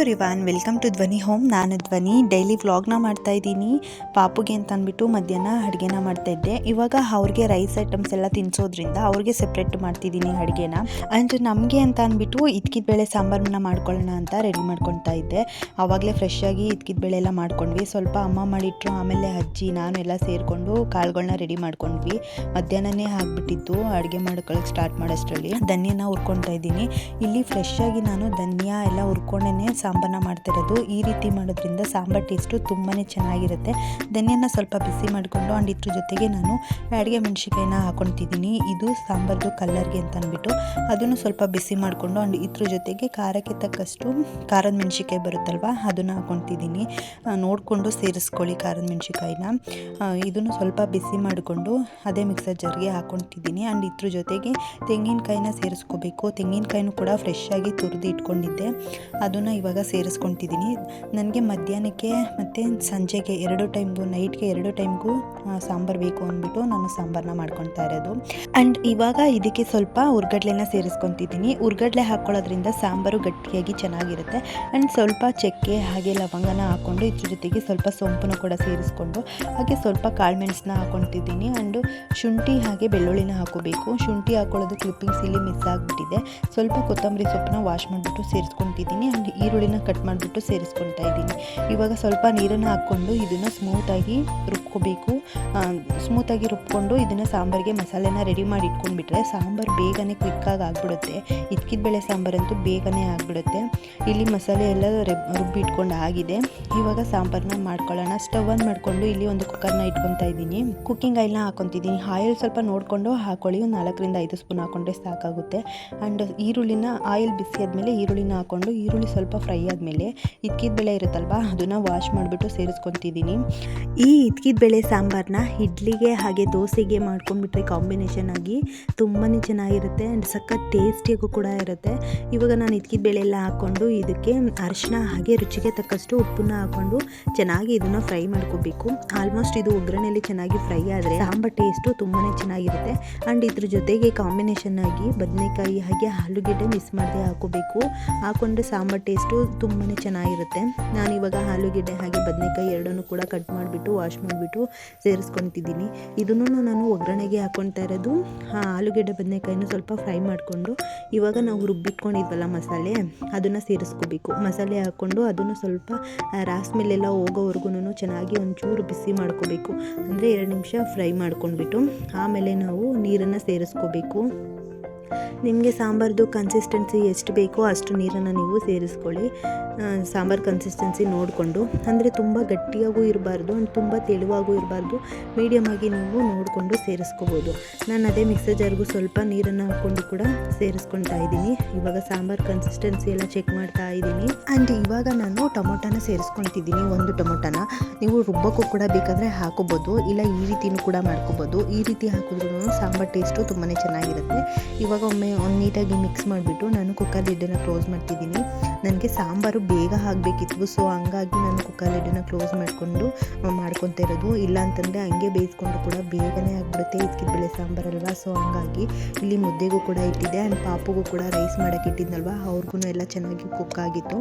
Everyone, welcome to ಧ್ವನಿ home. ನಾನು ಧ್ವನಿ. ಡೈಲಿ ವ್ಲಾಗ್ನ ಮಾಡ್ತಾ ಇದ್ದೀನಿ. ಪಾಪುಗೆ ಅಂತ ಅಂದ್ಬಿಟ್ಟು ಮಧ್ಯಾಹ್ನ ಅಡುಗೆನ ಮಾಡ್ತಾಯಿದ್ದೆ. ಇವಾಗ ಅವ್ರಿಗೆ ರೈಸ್ ಐಟಮ್ಸ್ ಎಲ್ಲ ತಿನ್ನಿಸೋದ್ರಿಂದ ಅವ್ರಿಗೆ ಸೆಪ್ರೇಟ್ ಮಾಡ್ತಿದ್ದೀನಿ ಅಡುಗೆನ. ಆ್ಯಂಡ್ ನಮಗೆ ಅಂತ ಅಂದ್ಬಿಟ್ಟು ಇದ್ಕಿದ ಬೇಳೆ ಸಾಂಬಾರನ್ನ ಮಾಡ್ಕೊಳ್ಳೋಣ ಅಂತ ರೆಡಿ ಮಾಡ್ಕೊತಾ ಇದ್ದೆ. ಆವಾಗಲೇ ಫ್ರೆಶ್ ಆಗಿ ಇದ್ಕಿದ ಬೇಳೆ ಎಲ್ಲ ಮಾಡ್ಕೊಂಡ್ವಿ. ಸ್ವಲ್ಪ ಅಮ್ಮ ಮಾಡಿಟ್ರು, ಆಮೇಲೆ ಅಜ್ಜಿ ನಾನು ಎಲ್ಲ ಸೇರಿಕೊಂಡು ಕಾಳುಗಳನ್ನ ರೆಡಿ ಮಾಡ್ಕೊಂಡ್ವಿ. ಮಧ್ಯಾಹ್ನನೇ ಆಗಿಬಿಟ್ಟಿತ್ತು ಅಡುಗೆ ಮಾಡ್ಕೊಳ್ಳೋಕೆ ಸ್ಟಾರ್ಟ್ ಮಾಡೋಷ್ಟರಲ್ಲಿ. ಧನ್ಯನ ಹುರ್ಕೊತಾ ಇದ್ದೀನಿ. ಇಲ್ಲಿ ಫ್ರೆಶ್ ಆಗಿ ನಾನು ಧನ್ಯ ಎಲ್ಲ ಹುರ್ಕೊಂಡೇ ಸಾಂಬಾರನ್ನ ಮಾಡ್ತಿರೋದು. ಈ ರೀತಿ ಮಾಡೋದ್ರಿಂದ ಸಾಂಬಾರ್ ಟೇಸ್ಟು ತುಂಬಾ ಚೆನ್ನಾಗಿರುತ್ತೆ. ಧನ್ಯನ ಸ್ವಲ್ಪ ಬಿಸಿ ಮಾಡಿಕೊಂಡು ಆ್ಯಂಡ್ ಇದ್ರ ಜೊತೆಗೆ ನಾನು ಬ್ಯಾಡಿಗೆ ಮೆಣಸಿಕಾಯಿನ ಹಾಕೊತಿದ್ದೀನಿ. ಇದು ಸಾಂಬಾರ್ದು ಕಲ್ಲರ್ಗೆ ಅಂತ ಅಂದ್ಬಿಟ್ಟು ಅದನ್ನು ಸ್ವಲ್ಪ ಬಿಸಿ ಮಾಡಿಕೊಂಡು ಆ್ಯಂಡ್ ಇದ್ರ ಜೊತೆಗೆ ಖಾರಕ್ಕೆ ತಕ್ಕಷ್ಟು ಖಾರದ ಮೆಣಸಿಕಾಯಿ ಬರುತ್ತಲ್ವ, ಅದನ್ನು ಹಾಕೊತಿದ್ದೀನಿ. ನೋಡಿಕೊಂಡು ಸೇರಿಸ್ಕೊಳ್ಳಿ ಖಾರದ ಮೆಣಸಿಕಾಯಿನ. ಇದನ್ನು ಸ್ವಲ್ಪ ಬಿಸಿ ಮಾಡಿಕೊಂಡು ಅದೇ ಮಿಕ್ಸರ್ ಜಾರ್ಗೆ ಹಾಕೊತಿದ್ದೀನಿ. ಆ್ಯಂಡ್ ಇದ್ರ ಜೊತೆಗೆ ತೆಂಗಿನಕಾಯಿನ ಸೇರಿಸ್ಕೋಬೇಕು. ತೆಂಗಿನಕಾಯಿನೂ ಕೂಡ ಫ್ರೆಶ್ ಆಗಿ ತುರಿದು ಇಟ್ಕೊಂಡಿದ್ದೆ, ಅದನ್ನು ಇವಾಗ ಸೇರಿಸ್ಕೊತಿದ್ದೀನಿ. ನನಗೆ ಮಧ್ಯಾಹ್ನಕ್ಕೆ ಮತ್ತು ಸಂಜೆಗೆ 2 ಟೈಮ್ಗೂ, ನೈಟ್ಗೆ 2 ಟೈಮ್ಗೂ ಸಾಂಬಾರು ಬೇಕು ಅಂದ್ಬಿಟ್ಟು ನಾನು ಸಾಂಬಾರನ್ನ ಮಾಡ್ಕೊತಾ ಇರೋದು. ಆ್ಯಂಡ್ ಇವಾಗ ಇದಕ್ಕೆ ಸ್ವಲ್ಪ ಹುರ್ಗಡ್ಲೆನ ಸೇರಿಸ್ಕೊತಿದ್ದೀನಿ. ಹುರ್ಗಡ್ಲೆ ಹಾಕ್ಕೊಳ್ಳೋದ್ರಿಂದ ಸಾಂಬಾರು ಗಟ್ಟಿಯಾಗಿ ಚೆನ್ನಾಗಿರುತ್ತೆ. ಆ್ಯಂಡ್ ಸ್ವಲ್ಪ ಚಕ್ಕೆ ಹಾಗೆ ಲವಂಗನ ಹಾಕ್ಕೊಂಡು ಇದ್ರ ಜೊತೆಗೆ ಸ್ವಲ್ಪ ಸೊಂಪನ್ನು ಕೂಡ ಸೇರಿಸ್ಕೊಂಡು ಹಾಗೆ ಸ್ವಲ್ಪ ಕಾಳುಮೆಣಸನ್ನ ಹಾಕ್ಕೊತಿದ್ದೀನಿ. ಆ್ಯಂಡ್ ಶುಂಠಿ ಹಾಗೆ ಬೆಳ್ಳುಳ್ಳಿನ ಹಾಕೋಬೇಕು. ಶುಂಠಿ ಹಾಕ್ಕೊಳ್ಳೋದು ಕ್ಲಿಪ್ಪಿಂಗ್ಸ್ ಇಲ್ಲಿ ಮಿಸ್ ಆಗಿಬಿಟ್ಟಿದೆ. ಸ್ವಲ್ಪ ಕೊತ್ತಂಬರಿ ಸೊಪ್ಪನ್ನ ವಾಶ್ ಮಾಡಿಬಿಟ್ಟು ಸೇರಿಸ್ಕೊತಿದ್ದೀನಿ. ಆ್ಯಂಡ್ ಈರುಳ್ಳಿನ ಕಟ್ ಮಾಡಿಬಿಟ್ಟು ಸೇರಿಸ್ಕೊತಾ ಇದ್ದೀನಿ. ಇವಾಗ ಸ್ವಲ್ಪ ನೀರನ್ನು ಹಾಕ್ಕೊಂಡು ಇದನ್ನು ಸ್ಮೂತಾಗಿ ರುಬ್ಕೋಬೇಕು. ಸ್ಮೂತಾಗಿ ರುಬ್ಕೊಂಡು ಇದನ್ನು ಸಾಂಬಾರಿಗೆ ಮಸಾಲೆನ ರೆಡಿ ಮಾಡಿ ಇಟ್ಕೊಂಡ್ಬಿಟ್ರೆ ಸಾಂಬಾರು ಬೇಗನೆ ಕ್ವಿಕ್ಕಾಗಿ ಆಗಿಬಿಡುತ್ತೆ. ಇದ್ಕಿದ ಬೇಳೆ ಸಾಂಬಾರಂತೂ ಬೇಗನೆ ಆಗಿಬಿಡುತ್ತೆ. ಇಲ್ಲಿ ಮಸಾಲೆ ಎಲ್ಲ ರುಬ್ಬಿ ಇಟ್ಕೊಂಡು ಆಗಿದೆ. ಇವಾಗ ಸಾಂಬಾರನ್ನ ಮಾಡ್ಕೊಳ್ಳೋಣ. ಸ್ಟವ್ ಆನ್ ಮಾಡಿಕೊಂಡು ಇಲ್ಲಿ ಒಂದು ಕುಕ್ಕರ್ನ ಇಟ್ಕೊತಾ ಇದ್ದೀನಿ. ಕುಕ್ಕಿಂಗ್ ಆಯಿಲ್ನ ಹಾಕೊತಿದ್ದೀನಿ. ಆಯಿಲ್ ಸ್ವಲ್ಪ ನೋಡಿಕೊಂಡು ಹಾಕೊಳ್ಳಿ. ಒಂದು 4ರಿಂದ 5 ಸ್ಪೂನ್ ಹಾಕೊಂಡ್ರೆ ಸಾಕಾಗುತ್ತೆ. ಆ್ಯಂಡ್ ಈರುಳ್ಳಿನ ಆಯಿಲ್ ಬಿಸಿ ಆದಮೇಲೆ ಈರುಳ್ಳಿನ ಹಾಕ್ಕೊಂಡು ಈರುಳ್ಳಿ ಸ್ವಲ್ಪ ಫ್ರೈ ಆದಮೇಲೆ ಇದ್ಕಿದ ಬೇಳೆ ಇರುತ್ತಲ್ವ ಅದನ್ನು ವಾಶ್ ಮಾಡಿಬಿಟ್ಟು ಸೇರಿಸ್ಕೊತಿದ್ದೀನಿ. ಈ ಇದ್ಕಿದ ಬೇಳೆ ಸಾಂಬಾರನ್ನ ಇಡ್ಲಿಗೆ ಹಾಗೆ ದೋಸೆಗೆ ಮಾಡ್ಕೊಂಡ್ಬಿಟ್ರೆ ಕಾಂಬಿನೇಷನ್ ಆಗಿ ತುಂಬಾ ಚೆನ್ನಾಗಿರುತ್ತೆ. ಆ್ಯಂಡ್ ಸಖತ್ ಟೇಸ್ಟಿಯಾಗೂ ಕೂಡ ಇರುತ್ತೆ. ಇವಾಗ ನಾನು ಇದ್ಕಿದ ಬೇಳೆ ಎಲ್ಲ ಹಾಕ್ಕೊಂಡು ಇದಕ್ಕೆ ಅರಿಶಿನ ಹಾಗೆ ರುಚಿಗೆ ತಕ್ಕಷ್ಟು ಉಪ್ಪನ್ನ ಹಾಕ್ಕೊಂಡು ಚೆನ್ನಾಗಿ ಇದನ್ನು ಫ್ರೈ ಮಾಡ್ಕೋಬೇಕು. ಆಲ್ಮೋಸ್ಟ್ ಇದು ಒಗ್ಗರಣೆಯಲ್ಲಿ ಚೆನ್ನಾಗಿ ಫ್ರೈ ಆದರೆ ಸಾಂಬಾರ್ ಟೇಸ್ಟು ತುಂಬಾ ಚೆನ್ನಾಗಿರುತ್ತೆ. ಆ್ಯಂಡ್ ಇದ್ರ ಜೊತೆಗೆ ಕಾಂಬಿನೇಷನ್ ಆಗಿ ಬದನೆಕಾಯಿ ಹಾಗೆ ಆಲೂಗೆಡ್ಡೆ ಮಿಸ್ ಮಾಡದೆ ಹಾಕೋಬೇಕು. ಹಾಕೊಂಡ್ರೆ ಸಾಂಬಾರ್ ಟೇಸ್ಟು ತುಂಬಾ ಚೆನ್ನಾಗಿರುತ್ತೆ. ನಾನಿವಾಗ ಆಲೂಗೆಡ್ಡೆ ಹಾಗೆ ಬದನೆಕಾಯಿ ಎರಡನ್ನೂ ಕೂಡ ಕಟ್ ಮಾಡಿಬಿಟ್ಟು ವಾಶ್ ಮಾಡಿಬಿಟ್ಟು ಸೇರಿಸ್ಕೊತಿದ್ದೀನಿ. ಇದನ್ನು ನಾನು ಒಗ್ಗರಣೆಗೆ ಹಾಕ್ಕೊತಾ ಇರೋದು. ಆಲೂಗೆಡ್ಡೆ ಬದನೆಕಾಯಿನೂ ಸ್ವಲ್ಪ ಫ್ರೈ ಮಾಡಿಕೊಂಡು ಇವಾಗ ನಾವು ರುಬ್ಬಿಟ್ಕೊಂಡಿದ್ವಲ್ಲ ಮಸಾಲೆ, ಅದನ್ನು ಸೇರಿಸ್ಕೋಬೇಕು. ಮಸಾಲೆ ಹಾಕ್ಕೊಂಡು ಅದನ್ನು ಸ್ವಲ್ಪ ರಾಸ್ ಮೇಲೆಲ್ಲ ಹೋಗೋವರೆಗೂ ಚೆನ್ನಾಗಿ ಒಂಚೂರು ಬಿಸಿ ಮಾಡ್ಕೋಬೇಕು. ಅಂದರೆ 2 ನಿಮಿಷ ಫ್ರೈ ಮಾಡ್ಕೊಂಡ್ಬಿಟ್ಟು ಆಮೇಲೆ ನಾವು ನೀರನ್ನು ಸೇರಿಸ್ಕೋಬೇಕು. ನಿಮಗೆ ಸಾಂಬಾರ್ದು ಕನ್ಸಿಸ್ಟೆನ್ಸಿ ಎಷ್ಟು ಬೇಕೋ ಅಷ್ಟು ನೀರನ್ನು ನೀವು ಸೇರಿಸ್ಕೊಳ್ಳಿ. ಸಾಂಬಾರು ಕನ್ಸಿಸ್ಟೆನ್ಸಿ ನೋಡಿಕೊಂಡು, ಅಂದರೆ ತುಂಬ ಗಟ್ಟಿಯಾಗೂ ಇರಬಾರ್ದು ಆ್ಯಂಡ್ ತುಂಬ ತೆಳುವಾಗೂ ಇರಬಾರ್ದು, ಮೀಡಿಯಮ್ ಆಗಿ ನೀವು ನೋಡಿಕೊಂಡು ಸೇರಿಸ್ಕೋಬೋದು. ನಾನು ಅದೇ ಮಿಕ್ಸರ್ ಜಾರ್ಗೂ ಸ್ವಲ್ಪ ನೀರನ್ನು ಹಾಕ್ಕೊಂಡು ಕೂಡ ಸೇರಿಸ್ಕೊತಾ ಇದ್ದೀನಿ. ಇವಾಗ ಸಾಂಬಾರು ಕನ್ಸಿಸ್ಟೆನ್ಸಿ ಎಲ್ಲ ಚೆಕ್ ಮಾಡ್ತಾ ಇದ್ದೀನಿ. ಆ್ಯಂಡ್ ಇವಾಗ ನಾನು ಟೊಮೊಟೊನ ಸೇರಿಸ್ಕೊತಿದ್ದೀನಿ. 1 ಟೊಮೊಟೊನ ನೀವು ರುಬ್ಬಕ್ಕೂ ಕೂಡ ಬೇಕಾದರೆ ಹಾಕೋಬೋದು, ಇಲ್ಲ ಈ ರೀತಿಯೂ ಕೂಡ ಮಾಡ್ಕೋಬೋದು. ಈ ರೀತಿ ಹಾಕಿದ್ರೂ ಸಾಂಬಾರು ಟೇಸ್ಟು ತುಂಬಾ ಚೆನ್ನಾಗಿರುತ್ತೆ. ಇವಾಗ ಒಮ್ಮೆ ಒಂದು ನೀಟಾಗಿ ಮಿಕ್ಸ್ ಮಾಡಿಬಿಟ್ಟು ನಾನು ಕುಕ್ಕರ್ ಲಿಡ್ಡನ್ನು ಕ್ಲೋಸ್ ಮಾಡ್ತಿದ್ದೀನಿ. ನನಗೆ ಸಾಂಬಾರು ಬೇಗ ಆಗಬೇಕಿತ್ತು, ಸೊ ಹಂಗಾಗಿ ನಾನು ಕುಕ್ಕರ್ ಲಿಡ್ಡನ್ನು ಕ್ಲೋಸ್ ಮಾಡಿಕೊಂಡು ಮಾಡ್ಕೊತಾ ಇರೋದು. ಇಲ್ಲ ಅಂತಂದರೆ ಹಂಗೆ ಬೇಯಿಸ್ಕೊಂಡು ಕೂಡ ಬೇಗನೆ ಆಗಿಬಿಡುತ್ತೆ ಇದ್ಕಿದ ಬೇಳೆ ಸಾಂಬಾರಲ್ವ. ಸೊ ಹಂಗಾಗಿ ಇಲ್ಲಿ ಮುದ್ದೆಗೂ ಕೂಡ ಇಟ್ಟಿದ್ದೆ. ಆ್ಯಂಡ್ ಪಾಪುಗೂ ಕೂಡ ರೈಸ್ ಮಾಡೋಕ್ಕೆ ಇಟ್ಟಿದ್ನಲ್ವ, ಅವ್ರಿಗೂ ಎಲ್ಲ ಚೆನ್ನಾಗಿ ಕುಕ್ ಆಗಿತ್ತು.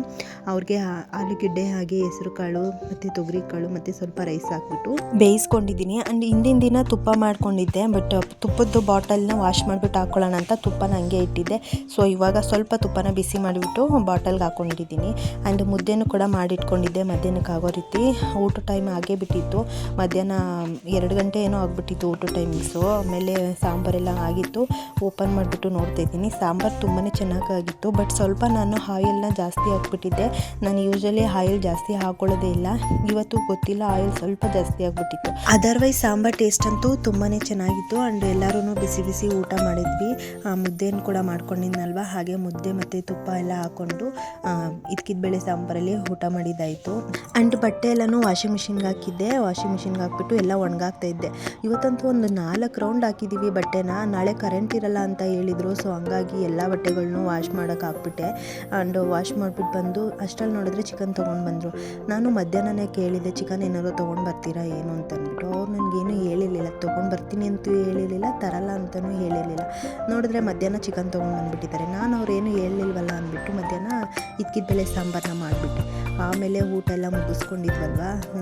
ಅವ್ರಿಗೆ ಆಲೂಗೆಡ್ಡೆ ಹಾಗೆ ಹೆಸರು ಕಾಳು ಮತ್ತು ತೊಗರಿ ಕಾಳು ಮತ್ತು ಸ್ವಲ್ಪ ರೈಸ್ ಹಾಕ್ಬಿಟ್ಟು ಬೇಯಿಸ್ಕೊಂಡಿದ್ದೀನಿ. ಆ್ಯಂಡ್ ಹಿಂದಿನ ದಿನ ತುಪ್ಪ ಮಾಡ್ಕೊಂಡಿದ್ದೆ, ಬಟ್ ತುಪ್ಪದ ಬಾಟಲ್ನ ವಾಶ್ ಮಾಡಿಬಿಟ್ಟು ಹಾಕ್ಕೊಳ್ಳೋಣ ಅಂತ ತುಪ್ಪನ ಹಂಗೆ ಇಟ್ಟಿದ್ದೆ. ಸೊ ಇವಾಗ ಸ್ವಲ್ಪ ತುಪ್ಪನ ಬಿಸಿ ಮಾಡಿಬಿಟ್ಟು ಬಾಟಲ್ಗೆ ಹಾಕ್ಕೊಂಡಿದ್ದೀನಿ. ಆ್ಯಂಡ್ ಮುದ್ದೆನೂ ಕೂಡ ಮಾಡಿಟ್ಕೊಂಡಿದ್ದೆ ಮಧ್ಯಾಹ್ನಕ್ಕೆ ಆಗೋ ರೀತಿ. ಊಟ ಟೈಮ್ ಆಗೇ ಬಿಟ್ಟಿತ್ತು, ಮಧ್ಯಾಹ್ನ 2 ಗಂಟೆ ಏನೋ ಆಗಿಬಿಟ್ಟಿತ್ತು ಊಟ ಟೈಮಿಂಗ್ಸು. ಆಮೇಲೆ ಸಾಂಬಾರೆಲ್ಲ ಆಗಿತ್ತು. ಓಪನ್ ಮಾಡಿಬಿಟ್ಟು ನೋಡ್ತಾ ಇದ್ದೀನಿ. ಸಾಂಬಾರು ತುಂಬಾ ಚೆನ್ನಾಗಾಗಿತ್ತು, ಬಟ್ ಸ್ವಲ್ಪ ನಾನು ಆಯಿಲ್ನ ಜಾಸ್ತಿ ಹಾಕ್ಬಿಟ್ಟಿದ್ದೆ. ನಾನು ಯೂಶ್ವಲಿ ಆಯಿಲ್ ಜಾಸ್ತಿ ಹಾಕೊಳ್ಳೋದೇ ಇಲ್ಲ, ಇವತ್ತು ಗೊತ್ತಿಲ್ಲ ಆಯಿಲ್ ಸ್ವಲ್ಪ ಜಾಸ್ತಿ ಆಗಿಬಿಟ್ಟಿತ್ತು. ಅದರ್ವೈಸ್ ಸಾಂಬಾರು ಟೇಸ್ಟ್ ಅಂತೂ ತುಂಬಾ ಚೆನ್ನಾಗಿತ್ತು. ಆ್ಯಂಡ್ ಎಲ್ಲರೂ ಬಿಸಿ ಬಿಸಿ ಊಟ ಮಾಡಿದ್ವಿ. ಮುದ್ದೆಯನ್ನು ಕೂಡ ಮಾಡ್ಕೊಂಡಿದ್ನಲ್ವ, ಹಾಗೆ ಮುದ್ದೆ ಮತ್ತು ತುಪ್ಪ ಎಲ್ಲ ಹಾಕ್ಕೊಂಡು ಇದ್ಕಿದ ಬೇಳೆ ಸಾಂಬಾರಲ್ಲಿ ಊಟ ಮಾಡಿದ್ದಾಯಿತು. ಆ್ಯಂಡ್ ಬಟ್ಟೆ ಎಲ್ಲನೂ ವಾಷಿಂಗ್ ಮಿಷಿನ್ಗೆ ಹಾಕಿದ್ದೆ. ವಾಷಿಂಗ್ ಮಿಷಿನ್ಗೆ ಹಾಕ್ಬಿಟ್ಟು ಎಲ್ಲ ಒಣಗಾಕ್ತಾ ಇದ್ದೆ. ಇವತ್ತಂತೂ ಒಂದು 4 ರೌಂಡ್ ಹಾಕಿದ್ದೀವಿ ಬಟ್ಟೆನ. ನಾಳೆ ಕರೆಂಟ್ ಇರಲ್ಲ ಅಂತ ಹೇಳಿದರು, ಸೊ ಹಂಗಾಗಿ ಎಲ್ಲ ಬಟ್ಟೆಗಳನ್ನೂ ವಾಶ್ ಮಾಡೋಕೆ ಹಾಕ್ಬಿಟ್ಟೆ. ಆ್ಯಂಡ್ ವಾಶ್ ಮಾಡಿಬಿಟ್ಟು ಬಂದು ಅಷ್ಟರಲ್ಲಿ ನೋಡಿದ್ರೆ ಚಿಕನ್ ತೊಗೊಂಡು ಬಂದರು. ನಾನು ಮಧ್ಯಾಹ್ನನೇ ಕೇಳಿದ್ದೆ ಚಿಕನ್ ಏನಾದ್ರು ತೊಗೊಂಡು ಬರ್ತೀರಾ ಏನು ಅಂತ ಅಂದ್ಬಿಟ್ಟು. ಅವ್ರು ನನಗೇನು ಹೇಳಿರಲಿಲ್ಲ, ತೊಗೊಂಡು ಬರ್ತೀನಿ ಅಂತೂ ಹೇಳಿರಲಿಲ್ಲ, ತರಲ್ಲ ಅಂತಲೂ ಹೇಳಿರಲಿಲ್ಲ. ನೋಡಿದ್ರೆ ಮಧ್ಯಾಹ್ನ ಚಿಕನ್ ತೊಗೊಂಡು ಬಂದುಬಿಟ್ಟಿದ್ದಾರೆ. ನಾನು ಅವ್ರೇನು ಹೇಳಿಲ್ವಲ್ಲ ಅಂದ್ಬಿಟ್ಟು ಮಧ್ಯಾಹ್ನ ಇದ್ಕಿದ ಬೇಳೆ ಸಾಂಬಾರು ಸಾಂಬಾರನ್ನ ಮಾಡಿಬಿಟ್ಟೆ. ಆಮೇಲೆ ಊಟ ಎಲ್ಲ ಮುಗಿಸ್ಕೊಂಡಿದ್ವಲ್ವ,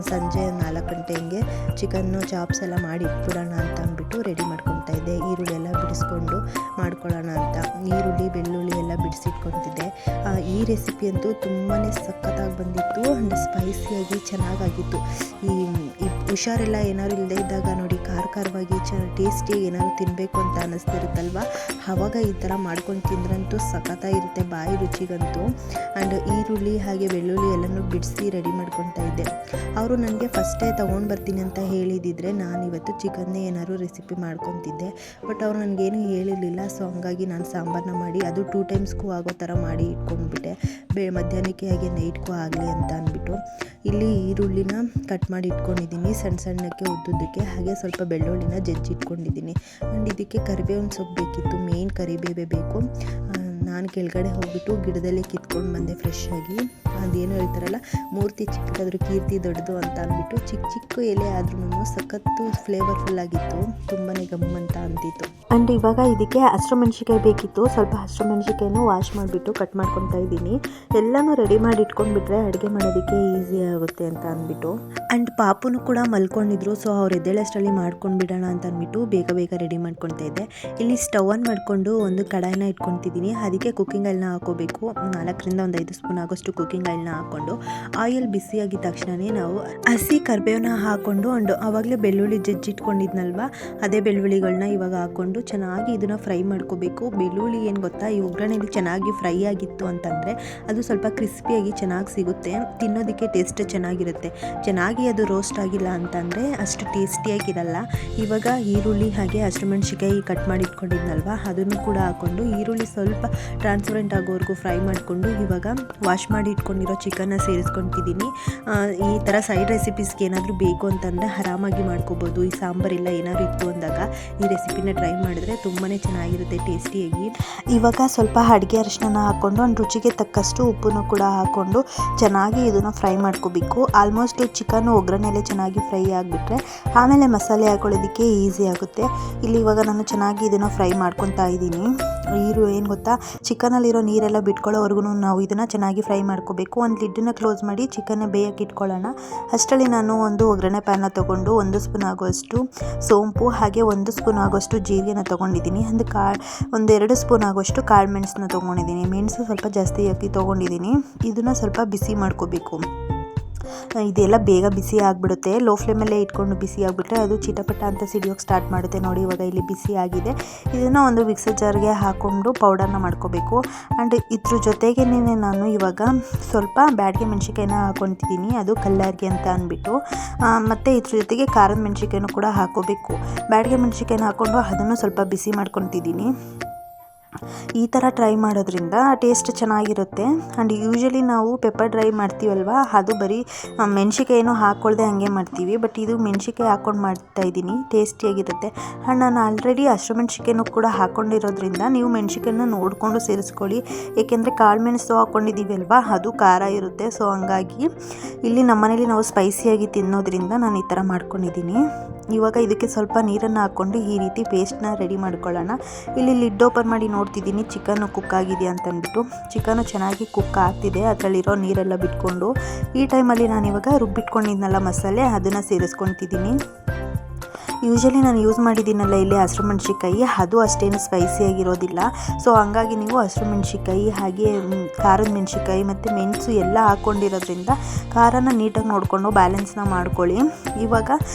ಸಂಜೆ 4 ಗಂಟೆ ಹಂಗೆ ಚಿಕನ್ನು ಚಾಪ್ಸ್ ಎಲ್ಲ ಮಾಡಿ ಇಟ್ಬಿಡೋಣ ಅಂತ ಅಂದ್ಬಿಟ್ಟು ರೆಡಿ ಮಾಡ್ಕೊತಾ ಇದ್ದೆ. ಈರುಳ್ಳಿ ಎಲ್ಲ ಬಿಡಿಸ್ಕೊಂಡು ಮಾಡ್ಕೊಳ್ಳೋಣ ಅಂತ ಈರುಳ್ಳಿ ಬೆಳ್ಳುಳ್ಳಿ ಎಲ್ಲ ಬಿಡಿಸಿಟ್ಕೊತಿದ್ದೆ. ಈ ರೆಸಿಪಿ ಅಂತೂ ತುಂಬಾ ಸಖತ್ತಾಗಿ ಬಂದಿತ್ತು ಆ್ಯಂಡ್ ಸ್ಪೈಸಿಯಾಗಿ ಚೆನ್ನಾಗಾಗಿತ್ತು. ಈ ಹುಷಾರೆಲ್ಲ ಏನಾದ್ರು ಇಲ್ಲದೆ ಇದ್ದಾಗ ನೋಡಿ ಖಾರವಾಗಿ ಟೇಸ್ಟಿಯಾಗಿ ಏನಾದ್ರು ತಿನ್ನಬೇಕು ಅಂತ ಅನ್ನಿಸ್ತಿರುತ್ತಲ್ವ, ಆವಾಗ ಈ ಥರ ಮಾಡ್ಕೊಂಡು ತಿಂದ್ರಂತೂ ಸಖತ್ತಾಗಿರುತ್ತೆ ಬಾಯಿ ರುಚಿಗಂತೂ. ಆ್ಯಂಡ್ ಈರುಳ್ಳಿ ಹಾಗೆ ಬೆಳ್ಳುಳ್ಳಿ ಎಲ್ಲನೂ ಬಿಡಿಸಿ ರೆಡಿ ಮಾಡ್ಕೊತಾ ಇದ್ದೆ. ಅವರು ನನಗೆ ಫಸ್ಟೇ ತೊಗೊಂಡು ಬರ್ತೀನಿ ಅಂತ ಹೇಳಿದಿದ್ರೆ ನಾನಿವತ್ತು ಚಿಕನ್ನೇ ಏನಾದ್ರು ರೆಸಿಪಿ ಮಾಡ್ಕೊತಿದ್ದೆ. ಬಟ್ ಅವ್ರು ನನಗೇನು ಹೇಳಿರಲಿಲ್ಲ. ಸೊ ಹಂಗಾಗಿ ನಾನು ಸಾಂಬಾರನ್ನ ಮಾಡಿ ಅದು 2 ಟೈಮ್ಸ್ಗೂ ಆಗೋ ಥರ ಮಾಡಿ ಇಟ್ಕೊಂಡ್ಬಿಟ್ಟೆ. ಮಧ್ಯಾಹ್ನಕ್ಕೆ ಹಾಗೆ ನೈಟ್ಗೂ ಆಗಲಿ ಅಂತ ಅಂದ್ಬಿಟ್ಟು ಇಲ್ಲಿ ಈರುಳ್ಳಿನ ಕಟ್ ಮಾಡಿ ಇಟ್ಕೊಂಡಿದ್ದೀನಿ ಸಣ್ಣಕ್ಕೆ ಉದ್ದುದ್ದಕ್ಕೆ. ಹಾಗೆ ಸ್ವಲ್ಪ ಬೆಳ್ಳುಳ್ಳಿನ ಜಜ್ಜಿಟ್ಕೊಂಡಿದ್ದೀನಿ. ಆ್ಯಂಡ್ ಇದಕ್ಕೆ ಕರಿಬೇವಿನ ಸೊಪ್ಪು ಬೇಕಿತ್ತು, ಮೇನ್ ಕರಿಬೇವೇ ಬೇಕು. ನಾನು ಕೆಳಗಡೆ ಹೋಗ್ಬಿಟ್ಟು ಗಿಡದಲ್ಲೇ ಕಿತ್ಕೊಂಡು ಬಂದೆ ಫ್ರೆಶ್ ಆಗಿ. ಅದೇನು ಹೇಳ್ತಾರಲ್ಲ, ಮೂರ್ತಿ ಚಿಕ್ಕದಾದ್ರೂ ಕೀರ್ತಿ ದೊಡ್ಡದು ಅಂತ ಅಂದ್ಬಿಟ್ಟು ಚಿಕ್ಕ ಎಲೆ ಆದ್ರೂ ಸಖತ್ತು ಫ್ಲೇವರ್ಫುಲ್ ಆಗಿತ್ತು, ತುಂಬಾ ಗಮ್ಮಂತ ಅಂತಿತ್ತು. ಆ್ಯಂಡ್ ಇವಾಗ ಇದಕ್ಕೆ ಹಸಿರು ಮೆಣಸಿಕಾಯಿ ಬೇಕಿತ್ತು. ಸ್ವಲ್ಪ ಹಸಿರು ಮೆಣಸಿಕಾಯನ್ನು ವಾಶ್ ಮಾಡಿಬಿಟ್ಟು ಕಟ್ ಮಾಡ್ಕೊತಾ ಇದ್ದೀನಿ. ಎಲ್ಲನೂ ರೆಡಿ ಮಾಡಿ ಇಟ್ಕೊಂಡ್ಬಿಟ್ರೆ ಅಡುಗೆ ಮಾಡೋದಕ್ಕೆ ಈಸಿ ಆಗುತ್ತೆ ಅಂತ ಅಂದ್ಬಿಟ್ಟು. ಆ್ಯಂಡ್ ಪಾಪುನು ಕೂಡ ಮಲ್ಕೊಂಡಿದ್ರು. ಸೊ ಅವ್ರು ಎದ್ದೇಳಷ್ಟರಲ್ಲಿ ಮಾಡ್ಕೊಂಡು ಬಿಡೋಣ ಅಂತ ಅಂದ್ಬಿಟ್ಟು ಬೇಗ ರೆಡಿ ಮಾಡ್ಕೊತಾ ಇದ್ದೆ. ಇಲ್ಲಿ ಸ್ಟವ್ ಆನ್ ಮಾಡಿಕೊಂಡು ಒಂದು ಕಡಾಯಿನ ಇಟ್ಕೊತಿದ್ದೀನಿ. ಅದಕ್ಕೆ ಕುಕ್ಕಿಂಗ್ ಆಯಿಲ್ನ ಹಾಕೋಬೇಕು. 4ರಿಂದ 5 ಸ್ಪೂನ್ ಆಗೋಷ್ಟು ಕುಕ್ಕಿಂಗ್ ಆಯಿಲ್ನ ಹಾಕ್ಕೊಂಡು ಆಯಿಲ್ ಬಿಸಿಯಾಗಿದ್ದ ತಕ್ಷಣವೇ ನಾವು ಹಸಿ ಕರಿಬೇವನ್ನ ಹಾಕ್ಕೊಂಡು ಆವಾಗಲೇ ಬೆಳ್ಳುಳ್ಳಿ ಜಜ್ಜಿಟ್ಕೊಂಡಿದ್ನಲ್ವ, ಅದೇ ಬೆಳ್ಳುಳ್ಳಿಗಳನ್ನ ಇವಾಗ ಹಾಕ್ಕೊಂಡು ಚೆನ್ನಾಗಿ ಇದನ್ನು ಫ್ರೈ ಮಾಡ್ಕೋಬೇಕು. ಬೆಳ್ಳುಳ್ಳಿ ಏನು ಗೊತ್ತಾ, ಈ ಒಗ್ಗರಣೆಯಲ್ಲಿ ಚೆನ್ನಾಗಿ ಫ್ರೈ ಆಗಿತ್ತು ಅಂತಂದರೆ ಅದು ಸ್ವಲ್ಪ ಕ್ರಿಸ್ಪಿಯಾಗಿ ಚೆನ್ನಾಗಿ ಸಿಗುತ್ತೆ, ತಿನ್ನೋದಕ್ಕೆ ಟೇಸ್ಟ್ ಚೆನ್ನಾಗಿರುತ್ತೆ. ಚೆನ್ನಾಗಿ ಅದು ರೋಸ್ಟ್ ಆಗಿಲ್ಲ ಅಂತಂದರೆ ಅಷ್ಟು ಟೇಸ್ಟಿಯಾಗಿರಲ್ಲ. ಇವಾಗ ಈರುಳ್ಳಿ ಹಾಗೆ ಹಸಿಮೆಣಸಿಕಾಯಿ ಕಟ್ ಮಾಡಿ ಇಟ್ಕೊಂಡಿದ್ನಲ್ವ ಅದನ್ನು ಕೂಡ ಹಾಕ್ಕೊಂಡು ಈರುಳ್ಳಿ ಸ್ವಲ್ಪ ಟ್ರಾನ್ಸ್ಪರೆಂಟ್ ಆಗೋವರೆಗೂ ಫ್ರೈ ಮಾಡಿಕೊಂಡು ಇವಾಗ ವಾಶ್ ಮಾಡಿ ಇಟ್ಕೊಂಡಿರೋ ಚಿಕನ್ನ ಸೇರಿಸ್ಕೊತಿದ್ದೀನಿ. ಈ ಥರ ಸೈಡ್ ರೆಸಿಪೀಸ್ಗೆ ಏನಾದರೂ ಬೇಕು ಅಂತಂದರೆ ಆರಾಮಾಗಿ ಮಾಡ್ಕೋಬೋದು. ಈ ಸಾಂಬಾರೆಲ್ಲ ಏನಾದರೂ ಇತ್ತು ಅಂದಾಗ ಈ ರೆಸಿಪಿನ ಟ್ರೈ ಮಾಡಿದ್ರೆ ತುಂಬಾ ಚೆನ್ನಾಗಿರುತ್ತೆ ಟೇಸ್ಟಿಯಾಗಿ. ಇವಾಗ ಸ್ವಲ್ಪ ಅಡುಗೆ ಅರಿಶಿನ ಹಾಕ್ಕೊಂಡು ಒಂದು ರುಚಿಗೆ ತಕ್ಕಷ್ಟು ಉಪ್ಪನ್ನು ಕೂಡ ಹಾಕ್ಕೊಂಡು ಚೆನ್ನಾಗಿ ಇದನ್ನು ಫ್ರೈ ಮಾಡ್ಕೋಬೇಕು. ಆಲ್ಮೋಸ್ಟ್ ಚಿಕನ್ನು ಒಗ್ಗರಣೆಯಲ್ಲೇ ಚೆನ್ನಾಗಿ ಫ್ರೈ ಆಗಿಬಿಟ್ರೆ ಆಮೇಲೆ ಮಸಾಲೆ ಹಾಕೊಳ್ಳೋದಕ್ಕೆ ಈಸಿ ಆಗುತ್ತೆ. ಇಲ್ಲಿ ಇವಾಗ ನಾನು ಚೆನ್ನಾಗಿ ಇದನ್ನು ಫ್ರೈ ಮಾಡ್ಕೊತಾ ಇದ್ದೀನಿ. ಏನು ಗೊತ್ತಾ, ಚಿಕನಲ್ಲಿರೋ ನೀರೆಲ್ಲ ಬಿಟ್ಕೊಳ್ಳೋವರೆಗೂ ನಾವು ಇದನ್ನು ಚೆನ್ನಾಗಿ ಫ್ರೈ ಮಾಡ್ಕೋಬೇಕು. ಒಂದು ಲಿಡ್ಡನ್ನ ಕ್ಲೋಸ್ ಮಾಡಿ ಚಿಕನ್ನ ಬೇಯಕ್ಕೆ ಇಟ್ಕೊಳ್ಳೋಣ. ಅಷ್ಟರಲ್ಲಿ ನಾನು ಒಂದು ಒಗ್ಗರಣೆ ಪ್ಯಾನ್ನ ತೊಗೊಂಡು 1 ಸ್ಪೂನ್ ಆಗುವಷ್ಟು ಸೋಂಪು ಹಾಗೆ 1 ಸ್ಪೂನ್ ಆಗುವಷ್ಟು ಜೀರಿಗೆನ ತೊಗೊಂಡಿದ್ದೀನಿ. ಒಂದು 2 ಸ್ಪೂನ್ ಆಗುವಷ್ಟು ಕಾಳು ಮೆಣಸನ್ನ ತೊಗೊಂಡಿದ್ದೀನಿ. ಮೆಣಸು ಸ್ವಲ್ಪ ಜಾಸ್ತಿ ಹಾಕಿ ತೊಗೊಂಡಿದ್ದೀನಿ. ಇದನ್ನು ಸ್ವಲ್ಪ ಬಿಸಿ ಮಾಡ್ಕೋಬೇಕು. ಇದೆಲ್ಲ ಬೇಗ ಬಿಸಿ ಆಗಿಬಿಡುತ್ತೆ. ಲೋ ಫ್ಲೇಮಲ್ಲೇ ಇಟ್ಕೊಂಡು ಬಿಸಿ ಆಗಿಬಿಟ್ರೆ ಅದು ಚಿಟಪಟ ಅಂತ ಸಿಡಿಯೋಕ್ಕೆ ಸ್ಟಾರ್ಟ್ ಮಾಡುತ್ತೆ. ನೋಡಿ ಇವಾಗ ಇಲ್ಲಿ ಬಿಸಿ ಆಗಿದೆ. ಇದನ್ನು ಒಂದು ಮಿಕ್ಸರ್ ಜಾರ್ಗೆ ಹಾಕ್ಕೊಂಡು ಪೌಡರ್ನ ಮಾಡ್ಕೋಬೇಕು. ಆ್ಯಂಡ್ ಇದ್ರ ಜೊತೆಗೇ ನಾನು ಇವಾಗ ಸ್ವಲ್ಪ ಬ್ಯಾಡಗೆ ಮೆಣಸಿಕಾಯಿನ ಹಾಕ್ಕೊತಿದ್ದೀನಿ, ಅದು ಕಲ್ಲರ್ಗೆ ಅಂತ ಅಂದ್ಬಿಟ್ಟು. ಮತ್ತು ಇದ್ರ ಜೊತೆಗೆ ಖಾರದ ಮೆಣಸಿಕಾಯಿನೂ ಕೂಡ ಹಾಕ್ಕೋಬೇಕು. ಬ್ಯಾಡಗೆ ಮೆಣಸಿಕಾಯಿನ ಹಾಕ್ಕೊಂಡು ಅದನ್ನು ಸ್ವಲ್ಪ ಬಿಸಿ ಮಾಡ್ಕೊತಿದ್ದೀನಿ. ಈ ಥರ ಟ್ರೈ ಮಾಡೋದ್ರಿಂದ ಟೇಸ್ಟ್ ಚೆನ್ನಾಗಿರುತ್ತೆ. ಆ್ಯಂಡ್ ಯೂಶ್ವಲಿ ನಾವು ಪೆಪ್ಪರ್ ಡ್ರೈ ಮಾಡ್ತೀವಲ್ವ, ಅದು ಬರೀ ಮೆಣಸಿಕಾಯಿನೂ ಹಾಕ್ಕೊಳ್ದೆ ಹಾಗೆ ಮಾಡ್ತೀವಿ. ಬಟ್ ಇದು ಮೆಣಸಿಕಾಯಿ ಹಾಕ್ಕೊಂಡು ಮಾಡ್ತಾಯಿದ್ದೀನಿ, ಟೇಸ್ಟಿಯಾಗಿರುತ್ತೆ. ಆ್ಯಂಡ್ ನಾನು ಆಲ್ರೆಡಿ ಹಸಿರು ಮೆಣಸಿಕಾಯಿನೂ ಕೂಡ ಹಾಕ್ಕೊಂಡಿರೋದ್ರಿಂದ ನೀವು ಮೆಣಸಿಕಾಯಿನ ನೋಡಿಕೊಂಡು ಸೇರಿಸ್ಕೊಳ್ಳಿ. ಏಕೆಂದರೆ ಕಾಳು ಮೆಣಸು ಹಾಕ್ಕೊಂಡಿದ್ದೀವಿ ಅಲ್ವಾ, ಅದು ಖಾರ ಇರುತ್ತೆ. ಸೊ ಹಂಗಾಗಿ ಇಲ್ಲಿ ನಮ್ಮನೇಲಿ ನಾವು ಸ್ಪೈಸಿಯಾಗಿ ತಿನ್ನೋದ್ರಿಂದ ನಾನು ಈ ಥರ ಮಾಡ್ಕೊಂಡಿದ್ದೀನಿ. ಇವಾಗ ಇದಕ್ಕೆ ಸ್ವಲ್ಪ ನೀರನ್ನು ಹಾಕ್ಕೊಂಡು ಈ ರೀತಿ ಪೇಸ್ಟ್ನ ರೆಡಿ ಮಾಡ್ಕೊಳ್ಳೋಣ. ಇಲ್ಲಿ ಲಿಡ್ ಓಪನ್ ಮಾಡಿ ನೋಡ್ತಿದ್ದೀನಿ ಚಿಕನ್ನು ಕುಕ್ ಆಗಿದೆಯಾ ಅಂತಂದ್ಬಿಟ್ಟು. ಚಿಕನ್ನು ಚೆನ್ನಾಗಿ ಕುಕ್ ಆಗ್ತಿದೆ, ಅದರಲ್ಲಿರೋ ನೀರೆಲ್ಲ ಬಿಟ್ಕೊಂಡು. ಈ ಟೈಮಲ್ಲಿ ನಾನಿವಾಗ ರುಬ್ಬಿಟ್ಕೊಂಡಿದ್ನಲ್ಲ ಮಸಾಲೆ, ಅದನ್ನು ಸೇರಿಸ್ಕೊತಿದ್ದೀನಿ. ಯೂಶ್ವಲಿ ನಾನು ಯೂಸ್ ಮಾಡಿದ್ದೀನಲ್ಲ ಇಲ್ಲಿ ಹಸಿರು ಮೆಣಸಿಕಾಯಿ, ಅದು ಅಷ್ಟೇನು ಸ್ಪೈಸಿಯಾಗಿರೋದಿಲ್ಲ. ಸೊ ಹಂಗಾಗಿ ನೀವು ಹಸಿರು ಮೆಣಸಿಕಾಯಿ ಹಾಗೆ ಖಾರದ ಮೆಣಸಿಕಾಯಿ ಮತ್ತು ಮೆಣಸು ಎಲ್ಲ ಹಾಕ್ಕೊಂಡಿರೋದ್ರಿಂದ ಖಾರನ ನೀಟಾಗಿ ನೋಡಿಕೊಂಡು ಬ್ಯಾಲೆನ್ಸ್ನ ಮಾಡ್ಕೊಳ್ಳಿ. ಇವಾಗ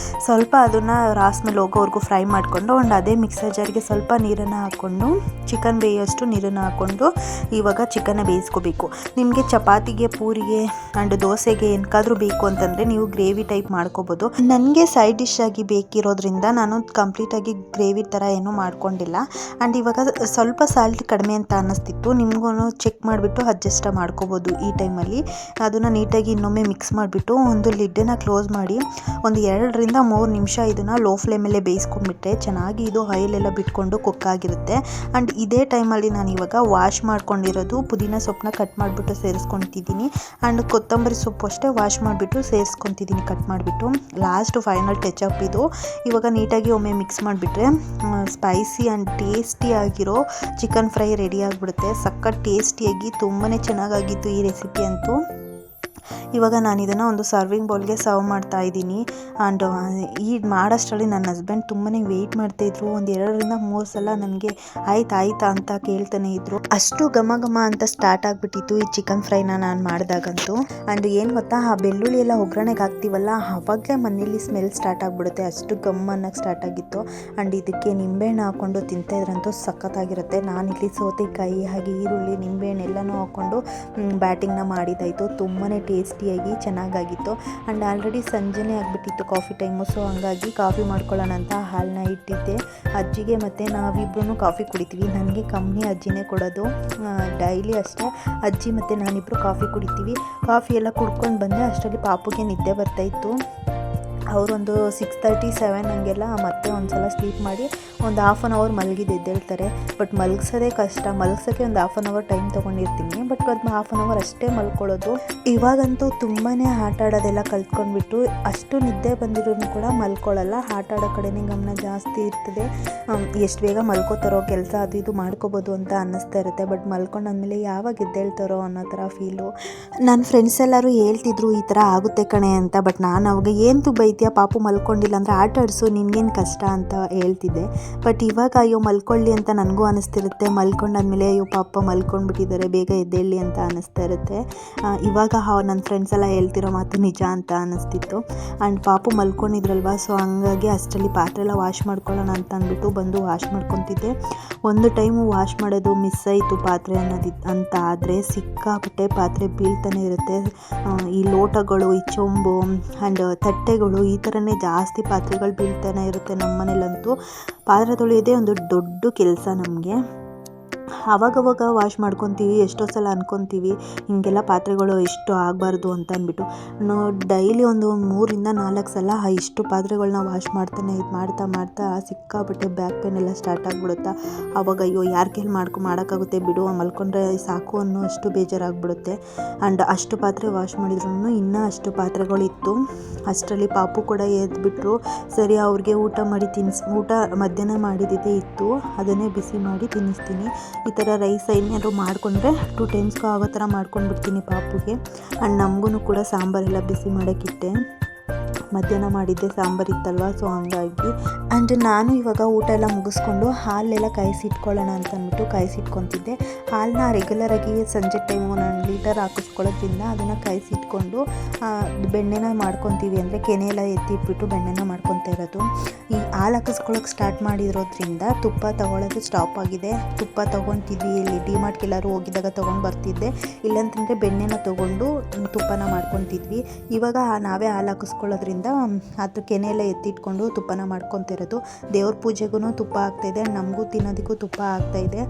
ಸ್ವಲ್ಪ ಅದನ್ನು ರಾಸ್ ಮೇಲೆ ಹೋಗೋವರೆಗೂ ಫ್ರೈ ಮಾಡಿಕೊಂಡು ಅದೇ ಮಿಕ್ಸರ್ ಜಾರ್ಗೆ ಸ್ವಲ್ಪ ನೀರನ್ನು ಹಾಕ್ಕೊಂಡು ಚಿಕನ್ ಬೇಯೋಷ್ಟು ನೀರನ್ನು ಹಾಕ್ಕೊಂಡು ಇವಾಗ ಚಿಕನ್ನ ಬೇಯಿಸ್ಕೋಬೇಕು. ನಿಮಗೆ ಚಪಾತಿಗೆ, ಪೂರಿಗೆ ಆ್ಯಂಡ್ ದೋಸೆಗೆ ಏನಕ್ಕಾದರೂ ಬೇಕು ಅಂತಂದರೆ ನೀವು ಗ್ರೇವಿ ಟೈಪ್ ಮಾಡ್ಕೋಬೋದು. ನನಗೆ ಸೈಡ್ ಡಿಶ್ ಆಗಿ ಬೇಕಿರೋದ್ರಿಂದ ನಾನು ಕಂಪ್ಲೀಟಾಗಿ ಗ್ರೇವಿ ಥರ ಏನೂ ಮಾಡ್ಕೊಂಡಿಲ್ಲ. ಆ್ಯಂಡ್ ಇವಾಗ ಸ್ವಲ್ಪ ಸಾಲ್ಟ್ ಕಡಿಮೆ ಅಂತ ಅನ್ನಿಸ್ತಿತ್ತು, ನಿಮಗೂ ಚೆಕ್ ಮಾಡಿಬಿಟ್ಟು ಅಡ್ಜಸ್ಟ್ ಮಾಡ್ಕೋಬೋದು. ಈ ಟೈಮಲ್ಲಿ ಅದನ್ನು ನೀಟಾಗಿ ಇನ್ನೊಮ್ಮೆ ಮಿಕ್ಸ್ ಮಾಡಿಬಿಟ್ಟು ಒಂದು ಲಿಡ್ಡನ್ನು ಕ್ಲೋಸ್ ಮಾಡಿ ಒಂದು 2ರಿಂದ 3 ನಿಮಿಷ ಇದನ್ನು ಲೋ ಫ್ಲೇಮಲ್ಲೇ ಬೇಯಿಸ್ಕೊಂಡ್ಬಿಟ್ರೆ ಚೆನ್ನಾಗಿ ಇದು ಆಯಿಲೆಲ್ಲ ಬಿಟ್ಕೊಂಡು ಕುಕ್ ಆಗಿರುತ್ತೆ. ಆ್ಯಂಡ್ ಇದೇ ಟೈಮಲ್ಲಿ ನಾನು ಇವಾಗ ವಾಶ್ ಮಾಡ್ಕೊಂಡಿರೋದು ಪುದೀನ ಸೊಪ್ಪನ್ನ ಕಟ್ ಮಾಡಿಬಿಟ್ಟು ಸೇರಿಸ್ಕೊತಿದ್ದೀನಿ. ಆ್ಯಂಡ್ ಕೊತ್ತಂಬರಿ ಸೊಪ್ಪು ಅಷ್ಟೇ ವಾಶ್ ಮಾಡಿಬಿಟ್ಟು ಸೇರಿಸ್ಕೊತಿದ್ದೀನಿ ಕಟ್ ಮಾಡಿಬಿಟ್ಟು. ಲಾಸ್ಟ್ ಫೈನಲ್ ಟಚಪ್ ಇದು. ಇವಾಗ ಇವಾಗ ನೀಟಾಗಿ ಒಮ್ಮೆ ಮಿಕ್ಸ್ ಮಾಡಿಬಿಟ್ರೆ ಸ್ಪೈಸಿ ಆ್ಯಂಡ್ ಟೇಸ್ಟಿ ಆಗಿರೋ ಚಿಕನ್ ಫ್ರೈ ರೆಡಿ ಆಗಿಬಿಡುತ್ತೆ. ಸಖತ್ ಟೇಸ್ಟಿಯಾಗಿ ತುಂಬಾ ಚೆನ್ನಾಗಾಗಿತ್ತು ಈ ರೆಸಿಪಿ ಅಂತೂ. ಇವಾಗ ನಾನು ಇದನ್ನು ಒಂದು ಸರ್ವಿಂಗ್ ಬೌಲ್ಗೆ ಸರ್ವ್ ಮಾಡ್ತಾ ಇದ್ದೀನಿ. ಆ್ಯಂಡ್ ಈ ಮಾಡೋಷ್ಟರಲ್ಲಿ ನನ್ನ ಹಸ್ಬೆಂಡ್ ತುಂಬಾ ವೆಯ್ಟ್ ಮಾಡ್ತಾಯಿದ್ರು. ಒಂದು 2-3 ಸಲ ನನಗೆ ಆಯ್ತಾ ಅಂತ ಕೇಳ್ತಾನೆ ಇದ್ರು. ಅಷ್ಟು ಘಮ ಘಮ ಅಂತ ಸ್ಟಾರ್ಟ್ ಆಗಿಬಿಟ್ಟಿತ್ತು ಈ ಚಿಕನ್ ಫ್ರೈನ ನಾನು ಮಾಡಿದಾಗಂತೂ. ಆ್ಯಂಡ್ ಏನು ಗೊತ್ತಾ, ಆ ಬೆಳ್ಳುಳ್ಳಿ ಎಲ್ಲ ಒಗ್ಗರಣೆಗೆ ಹಾಕ್ತೀವಲ್ಲ, ಆವಾಗಲೇ ಮನೇಲಿ ಸ್ಮೆಲ್ ಸ್ಟಾರ್ಟ್ ಆಗಿಬಿಡುತ್ತೆ. ಅಷ್ಟು ಗಮ್ ಅನ್ನೋಕ್ಕೆ ಸ್ಟಾರ್ಟ್ ಆಗಿತ್ತು. ಆ್ಯಂಡ್ ಇದಕ್ಕೆ ನಿಂಬೆಹಣ್ಣು ಹಾಕ್ಕೊಂಡು ತಿಂತಾಯಿದ್ರಂತೂ ಸಖತ್ತಾಗಿರುತ್ತೆ. ನಾನಿಲ್ಲಿ ಸೌತೆಕಾಯಿ ಹಾಗೆ ಈರುಳ್ಳಿ ನಿಂಬೆಹಣ್ಣು ಎಲ್ಲನೂ ಹಾಕ್ಕೊಂಡು ಬ್ಯಾಟಿಂಗ್ನ ಮಾಡಿದ್ದಾಯಿತು. ತುಂಬಾ ಟೇಸ್ಟಿಯಾಗಿ ಚೆನ್ನಾಗಾಗಿತ್ತು. ಆ್ಯಂಡ್ ಆಲ್ರೆಡಿ ಸಂಜೆನೇ ಆಗಿಬಿಟ್ಟಿತ್ತು ಕಾಫಿ ಟೈಮು. ಸೊ ಹಂಗಾಗಿ ಕಾಫಿ ಮಾಡ್ಕೊಳ್ಳೋಣ ಅಂತ ಹಾಲನ್ನ ಇಟ್ಟಿದ್ದೆ. ಅಜ್ಜಿಗೆ ಮತ್ತು ನಾವಿಬ್ಬರೂ ಕಾಫಿ ಕುಡಿತೀವಿ. ನನಗೆ ಕಮ್ಮಿ ಅಜ್ಜಿನೇ ಕೊಡೋದು, ಡೈಲಿ ಅಷ್ಟೇ. ಅಜ್ಜಿ ಮತ್ತು ನಾನಿಬ್ಬರು ಕಾಫಿ ಕುಡಿತೀವಿ. ಕಾಫಿ ಎಲ್ಲ ಕುಡ್ಕೊಂಡು ಬಂದೆ. ಅಷ್ಟರಲ್ಲಿ ಪಾಪುಗೆ ನಿದ್ದೆ ಬರ್ತಾಯಿತ್ತು. ಅವರೊಂದು 6:30-7 ಹಂಗೆಲ್ಲ ಮತ್ತೆ ಒಂದು ಸಲ ಸ್ಲೀಪ್ ಮಾಡಿ ಒಂದು 1/2 ಅವರ್ ಮಲಗಿದ್ದು ಎದ್ದೇಳ್ತಾರೆ. ಬಟ್ ಮಲಗಿಸೋದೇ ಕಷ್ಟ. ಮಲಗಿಸೋಕ್ಕೆ ಒಂದು 1/2 ಅವರ್ ಟೈಮ್ ತೊಗೊಂಡಿರ್ತೀನಿ. ಬಟ್ ಅದು 1/2 ಅವರ್ ಅಷ್ಟೇ ಮಲ್ಕೊಳ್ಳೋದು. ಇವಾಗಂತೂ ತುಂಬಾ ಆಟ ಆಡೋದೆಲ್ಲ ಕಲ್ತ್ಕೊಂಡ್ಬಿಟ್ಟು ಅಷ್ಟು ನಿದ್ದೆ ಬಂದಿರೂ ಕೂಡ ಮಲ್ಕೊಳ್ಳಲ್ಲ. ಆಟ ಆಡೋ ಕಡೆನೇ ಗಮನ ಜಾಸ್ತಿ ಇರ್ತದೆ. ಎಷ್ಟು ಬೇಗ ಮಲ್ಕೋತಾರೋ, ಕೆಲಸ ಅದು ಇದು ಮಾಡ್ಕೋಬೋದು ಅಂತ ಅನ್ನಿಸ್ತಾ ಇರುತ್ತೆ. ಬಟ್ ಮಲ್ಕೊಂಡಾದ್ಮೇಲೆ ಯಾವಾಗ ಎದ್ದೇಳ್ತಾರೋ ಅನ್ನೋ ಥರ ಫೀಲು. ನನ್ನ ಫ್ರೆಂಡ್ಸ್ ಎಲ್ಲರೂ ಹೇಳ್ತಿದ್ರು ಈ ಥರ ಆಗುತ್ತೆ ಕಣೆ ಅಂತ. ಬಟ್ ನಾನು ಅವಾಗ ಏನು ಬೈತೀಯ, ಪಾಪು ಮಲ್ಕೊಂಡಿಲ್ಲ ಅಂದರೆ ಆಟ ಆಡಿಸು, ನಿನ್ಗೇನು ಕಷ್ಟ ಅಂತ ಹೇಳ್ತಿದ್ದೆ. ಬಟ್ ಇವಾಗ ಅಯ್ಯೋ ಮಲ್ಕೊಳ್ಳಿ ಅಂತ ನನಗೂ ಅನ್ನಿಸ್ತಿರುತ್ತೆ. ಮಲ್ಕೊಂಡಾದ್ಮೇಲೆ ಅಯ್ಯೋ ಪಾಪ ಮಲ್ಕೊಂಡ್ಬಿಟ್ಟಿದ್ದಾರೆ, ಬೇಗ ಎದ್ದೇಳಿ ಅಂತ ಅನ್ನಿಸ್ತಾ ಇರುತ್ತೆ. ಇವಾಗ ನನ್ನ ಫ್ರೆಂಡ್ಸ್ ಎಲ್ಲ ಹೇಳ್ತಿರೋ ಮಾತು ನಿಜ ಅಂತ ಅನ್ನಿಸ್ತಿತ್ತು. ಆ್ಯಂಡ್ ಪಾಪು ಮಲ್ಕೊಂಡಿದ್ರಲ್ವ, ಸೊ ಹಂಗಾಗಿ ಅಷ್ಟರಲ್ಲಿ ಪಾತ್ರೆ ಎಲ್ಲ ವಾಶ್ ಮಾಡ್ಕೊಳ್ಳೋಣ ಅಂತ ಅಂದ್ಬಿಟ್ಟು ಬಂದು ವಾಶ್ ಮಾಡ್ಕೊತಿದ್ದೆ. ಒಂದು ಟೈಮು ವಾಶ್ ಮಾಡೋದು ಮಿಸ್ ಆಯಿತು ಪಾತ್ರೆ ಅಂತ ಆದರೆ ಸಿಕ್ಕಾಪಟ್ಟೆ ಪಾತ್ರೆ ಬೀಳ್ತಾನೆ ಇರುತ್ತೆ. ಈ ಲೋಟಗಳು, ಈ ಚೊಂಬು ಆ್ಯಂಡ್ ತಟ್ಟೆಗಳು, ಈ ಥರನೇ ಜಾಸ್ತಿ ಪಾತ್ರೆಗಳು ಬೀಳ್ತಾನೆ ಇರುತ್ತೆ. ನಮ್ಮ ಮನೇಲಂತೂ ಪಾತ್ರೆ ತೊಳೆಯೋದೇ ಒಂದು ದೊಡ್ಡ ಕೆಲಸ ನಮಗೆ. ಆವಾಗವಾಗ ವಾಶ್ ಮಾಡ್ಕೊತೀವಿ. ಎಷ್ಟೋ ಸಲ ಅಂದ್ಕೊತೀವಿ ಹೀಗೆಲ್ಲ ಪಾತ್ರೆಗಳು ಎಷ್ಟು ಆಗಬಾರ್ದು ಅಂತ ಅಂದ್ಬಿಟ್ಟು. ಡೈಲಿ ಒಂದು 3-4 ಸಲ ಇಷ್ಟು ಪಾತ್ರೆಗಳನ್ನ ವಾಶ್ ಮಾಡ್ತಾ ಸಿಕ್ಕಾಬಿಟ್ಟೆ ಬ್ಯಾಕ್ ಪೇನ್ ಎಲ್ಲ ಸ್ಟಾರ್ಟ್ ಆಗಿಬಿಡುತ್ತಾ. ಆವಾಗ ಅಯ್ಯೋ ಯಾರ ಕೈಲಿ ಮಾಡೋಕ್ಕಾಗುತ್ತೆ ಬಿಡು, ಮಲ್ಕೊಂಡ್ರೆ ಸಾಕು ಅನ್ನೋ ಅಷ್ಟು ಬೇಜಾರಾಗ್ಬಿಡುತ್ತೆ. ಆ್ಯಂಡ್ ಅಷ್ಟು ಪಾತ್ರೆ ವಾಶ್ ಮಾಡಿದ್ರು ಇನ್ನೂ ಅಷ್ಟು ಪಾತ್ರೆಗಳಿತ್ತು. ಅಷ್ಟರಲ್ಲಿ ಪಾಪು ಕೂಡ ಎದ್ಬಿಟ್ರು. ಸರಿ ಅವ್ರಿಗೆ ಊಟ ಮಧ್ಯಾಹ್ನ ಮಾಡಿದ್ದೇ ಇತ್ತು, ಅದನ್ನೇ ಬಿಸಿ ಮಾಡಿ ತಿನ್ನಿಸ್ತೀನಿ. ಈ ಥರ ರೈಸ್ ಏನಾದ್ರು ಮಾಡಿಕೊಂಡ್ರೆ 2 ಟೈಮ್ಸ್ಗೂ ಆಗೋ ಥರ ಮಾಡ್ಕೊಂಡ್ಬಿಡ್ತೀನಿ ಪಾಪುಗೆ. ಆ್ಯಂಡ್ ನಮಗೂ ಕೂಡ ಸಾಂಬಾರೆಲ್ಲ ಬಿಸಿ ಮಾಡೋಕ್ಕಿಟ್ಟೆ. ಮಧ್ಯಾಹ್ನ ಮಾಡಿದ್ದೆ ಸಾಂಬಾರು ಇತ್ತಲ್ವ, ಸೊ ಹಂಗಾಗಿ. ಆ್ಯಂಡ್ ನಾನು ಇವಾಗ ಊಟ ಎಲ್ಲ ಮುಗಿಸ್ಕೊಂಡು ಹಾಲೆಲ್ಲ ಕಾಯಿಸಿಟ್ಕೊಳ್ಳೋಣ ಅಂತ ಅಂದ್ಬಿಟ್ಟು ಕಾಯಿಸಿಟ್ಕೊತಿದ್ದೆ. ಹಾಲನ್ನ ರೆಗ್ಯುಲರಾಗಿ ಸಂಜೆ ಟೈಮು 1 ಲೀಟರ್ ಹಾಕಿಸ್ಕೊಳ್ಳೋದ್ರಿಂದ ಅದನ್ನು ಕಾಯಿಸಿಟ್ಕೊಂಡು ಬೆಣ್ಣೆನ ಮಾಡ್ಕೊತೀವಿ. ಅಂದರೆ ಕೆನೆ ಎಲ್ಲ ಎತ್ತಿಟ್ಬಿಟ್ಟು ಬೆಣ್ಣೆನ ಮಾಡ್ಕೊತಾ ಇರೋದು. ಈ ಹಾಲು ಹಾಕಿಸ್ಕೊಳ್ಳೋಕೆ ಸ್ಟಾರ್ಟ್ ಮಾಡಿರೋದ್ರಿಂದ ತುಪ್ಪ ತೊಗೊಳೋದು ಸ್ಟಾಪ್ ಆಗಿದೆ. ತುಪ್ಪ ತೊಗೊತಿದ್ವಿ, ಇಲ್ಲಿ ಡಿಮಾರ್ಟ್ಗೆಲ್ಲರೂ ಹೋಗಿದ್ದಾಗ ತೊಗೊಂಡು ಬರ್ತಿದ್ದೆ. ಇಲ್ಲಾಂತಂದರೆ ಬೆಣ್ಣೆನ ತೊಗೊಂಡು ತುಪ್ಪನ ಮಾಡ್ಕೊತಿದ್ವಿ. ಇವಾಗ ನಾವೇ ಹಾಲು ಹಾಕಿಸ್ಕೊಳ್ಳೋದ್ರಿಂದ ಅದು ಕೆನೆ ಎಲ್ಲ ಎತ್ತಿಟ್ಕೊಂಡು ತುಪ್ಪನ ಮಾಡ್ಕೊತಿರೋದು. ದೇವ್ರ ಪೂಜೆಗೂ ತುಪ್ಪ ಆಗ್ತಾಯಿದೆ, ನಮಗೂ ತಿನ್ನೋದಕ್ಕೂ ತುಪ್ಪ ಆಗ್ತಾಯಿದೆ.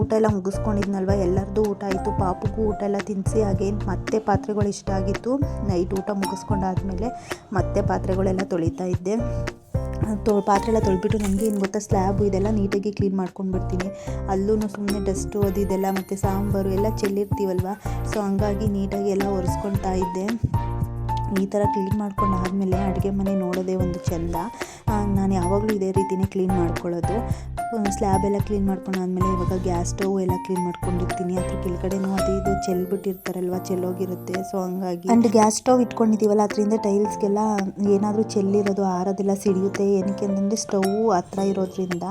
ಊಟ ಎಲ್ಲ ಮುಗಿಸ್ಕೊಂಡಿದ್ನಲ್ವ, ಎಲ್ಲರದ್ದು ಊಟ ಆಯಿತು. ಪಾಪುಗೂ ಊಟ ಎಲ್ಲ ತಿನ್ನಿಸಿ ಅಗೇನ್ ಮತ್ತೆ ಪಾತ್ರೆಗಳು ಇಷ್ಟ ಆಗಿತ್ತು. ನೈಟ್ ಊಟ ಮುಗಿಸ್ಕೊಂಡಾದ್ಮೇಲೆ ಮತ್ತೆ ಪಾತ್ರೆಗಳೆಲ್ಲ ತೊಳಿತಾ ಇದ್ದೆ. ಪಾತ್ರೆ ಎಲ್ಲ ತೊಳೆದ್ಬಿಟ್ಟು ನನಗೆ ಏನು ಗೊತ್ತಾ, ಸ್ಲ್ಯಾಬು ಇದೆಲ್ಲ ನೀಟಾಗಿ ಕ್ಲೀನ್ ಮಾಡ್ಕೊಂಡ್ಬಿಡ್ತೀನಿ. ಅಲ್ಲೂ ಸುಮ್ಮನೆ ಡಸ್ಟು ಅದು ಇದೆಲ್ಲ ಮತ್ತು ಸಾಂಬಾರು ಎಲ್ಲ ಚೆಲ್ಲಿರ್ತೀವಲ್ವ, ಸೊ ಹಂಗಾಗಿ ನೀಟಾಗಿ ಎಲ್ಲ ಒರೆಸ್ಕೊಳ್ತಾ ಇದ್ದೆ. ಈ ಥರ ಕ್ಲೀನ್ ಮಾಡ್ಕೊಂಡು ಆದಮೇಲೆ ಅಡುಗೆ ಮನೆ ನೋಡೋದೇ ಒಂದು ಚೆಂದ. ನಾನು ಯಾವಾಗಲೂ ಇದೇ ರೀತಿಯೇ ಕ್ಲೀನ್ ಮಾಡ್ಕೊಳ್ಳೋದು. ಸ್ಲ್ಯಾಬ್ ಎಲ್ಲ ಕ್ಲೀನ್ ಮಾಡ್ಕೊಂಡಾದ್ಮೇಲೆ ಇವಾಗ ಗ್ಯಾಸ್ ಸ್ಟವ್ ಎಲ್ಲ ಕ್ಲೀನ್ ಮಾಡ್ಕೊಂಡಿರ್ತೀನಿ. ಅದ್ರ ಕೆಳಗಡೆನೂ ಅದು ಇದು ಚೆಲ್ಬಿಟ್ಟಿರ್ತಾರಲ್ವ, ಚೆಲ್ಲೋಗಿರುತ್ತೆ. ಸೊ ಹಂಗಾಗಿ ಆ್ಯಂಡ್ ಗ್ಯಾಸ್ ಸ್ಟವ್ ಇಟ್ಕೊಂಡಿದ್ದೀವಲ್ಲ, ಅದರಿಂದ ಟೈಲ್ಸ್ಗೆಲ್ಲ ಏನಾದರೂ ಚೆಲ್ಲಿರೋದು ಆರೋದೆಲ್ಲ ಸಿಡಿಯುತ್ತೆ. ಏನಕ್ಕೆ ಅಂತಂದರೆ ಸ್ಟವ್ ಹತ್ರ ಇರೋದ್ರಿಂದ.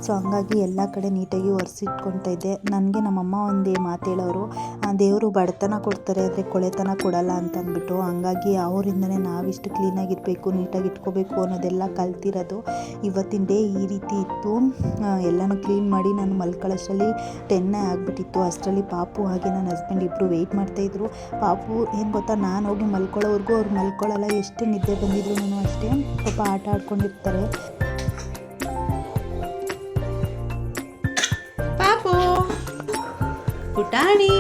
ಸೊ ಹಂಗಾಗಿ ಎಲ್ಲ ಕಡೆ ನೀಟಾಗಿ ಒರೆಸಿಟ್ಕೊತಾ ಇದ್ದೆ. ನನಗೆ ನಮ್ಮಮ್ಮ ಒಂದೇ ಮಾತು ಹೇಳೋರು, ದೇವರು ಬಡತನ ಕೊಡ್ತಾರೆ ಆದರೆ ಕೊಳೆತನ ಕೊಡಲ್ಲ ಅಂತ ಅಂದ್ಬಿಟ್ಟು. ಹಂಗಾಗಿ ಅವರಿಂದನೇ ನಾವಿಷ್ಟು ಕ್ಲೀನಾಗಿರಬೇಕು, ನೀಟಾಗಿ ಇಟ್ಕೋಬೇಕು ಅನ್ನೋದೆಲ್ಲ ಕಲ್ತಿರೋದು. ಇವತ್ತಿನ ಡೇ ಈ ರೀತಿ ಇತ್ತು. ಎಲ್ಲನೂ ಕ್ಲೀನ್ ಮಾಡಿ ನಾನು ಮಲ್ಕೊಳ್ಳೋಷ್ಟರಲ್ಲಿ 10 ಆಗಿಬಿಟ್ಟಿತ್ತು. ಅಷ್ಟರಲ್ಲಿ ಪಾಪು ಹಾಗೆ ನನ್ನ ಹಸ್ಬೆಂಡ್ ಇಬ್ಬರು ವೆಯ್ಟ್ ಮಾಡ್ತಾಯಿದ್ರು. ಪಾಪು ಏನು ಗೊತ್ತಾ, ನಾನು ಹೋಗಿ ಮಲ್ಕೊಳ್ಳೋವರೆಗೂ ಅವ್ರು ಮಲ್ಕೊಳ್ಳಲ್ಲ. ಎಷ್ಟು ನಿದ್ದೆ ಬಂದಿದ್ರು ಅಷ್ಟೇ, ಪಾಪ ಆಟ ಆಡ್ಕೊಂಡಿರ್ತಾರೆ. ಪಾಪು ಪುಟಾಣಿ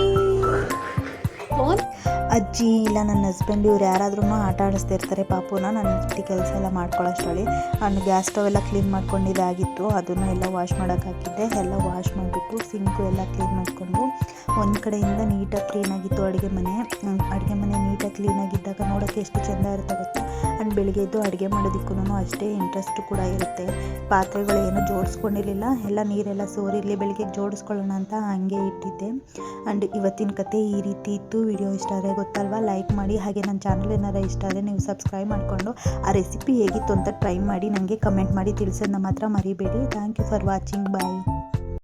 ಅಜ್ಜಿ ಇಲ್ಲ ನನ್ನ ಹಸ್ಬೆಂಡ್ ಇವ್ರು ಯಾರಾದ್ರೂ ಆಟ ಆಡಿಸ್ತಾ ಇರ್ತಾರೆ ಪಾಪುನ. ನಾನು ಕೆಲಸ ಎಲ್ಲ ಮಾಡ್ಕೊಳ್ಳೋಷ್ಟರಲ್ಲಿ ನಾನು ಗ್ಯಾಸ್ ಸ್ಟವ್ ಎಲ್ಲ ಕ್ಲೀನ್ ಮಾಡ್ಕೊಂಡಿದ್ದಾಗಿತ್ತು, ಅದನ್ನು ಎಲ್ಲ ವಾಶ್ ಮಾಡೋಕೆ ಹಾಕಿದ್ದೆ. ಎಲ್ಲ ವಾಶ್ ಮಾಡಿಬಿಟ್ಟು ಸಿಂಕು ಎಲ್ಲ ಕ್ಲೀನ್ ಮಾಡಿಕೊಂಡು ಒಂದು ಕಡೆಯಿಂದ ನೀಟಾಗಿ ಕ್ಲೀನಾಗಿತ್ತು ಅಡುಗೆ ಮನೆ ನೀಟಾಗಿ ಕ್ಲೀನಾಗಿದ್ದಾಗ ನೋಡೋಕ್ಕೆ ಎಷ್ಟು ಚೆಂದ ಇರುತ್ತೆ ಗೊತ್ತಾ. ಆ್ಯಂಡ್ ಬೆಳಿಗ್ಗೆ ಎದ್ದು ಅಡುಗೆ ಮಾಡೋದಕ್ಕೂ ಅಷ್ಟೇ ಇಂಟ್ರೆಸ್ಟ್ ಕೂಡ ಇರುತ್ತೆ. ಪಾತ್ರೆಗಳು ಏನೂ ಜೋಡಿಸ್ಕೊಂಡಿರಲಿಲ್ಲ, ಎಲ್ಲ ನೀರೆಲ್ಲ ಸೋರಿರಲಿ ಬೆಳಿಗ್ಗೆ ಜೋಡಿಸ್ಕೊಳ್ಳೋಣ ಅಂತ ಹಾಗೆ ಇಟ್ಟಿದ್ದೆ. ಆ್ಯಂಡ್ ಇವತ್ತಿನ ಕತೆ ಈ ರೀತಿ ಇತ್ತು. ವಿಡಿಯೋ ಇಷ್ಟ ಆದರೆ ಗೊತ್ತಲ್ವಾ, ಲೈಕ್ ಮಾಡಿ. ಹಾಗೆ ನನ್ನ ಚಾನಲ್ ಏನಾರು ಇಷ್ಟ ಆದರೆ ನೀವು ಸಬ್ಸ್ಕ್ರೈಬ್ ಮಾಡಿಕೊಂಡು ಆ ರೆಸಿಪಿ ಹೇಗಿತ್ತು ಅಂತ ಟ್ರೈ ಮಾಡಿ ನನಗೆ ಕಮೆಂಟ್ ಮಾಡಿ ತಿಳಿಸೋದನ್ನ ಮಾತ್ರ ಮರಿಬೇಡಿ. Thank you for watching. Bye.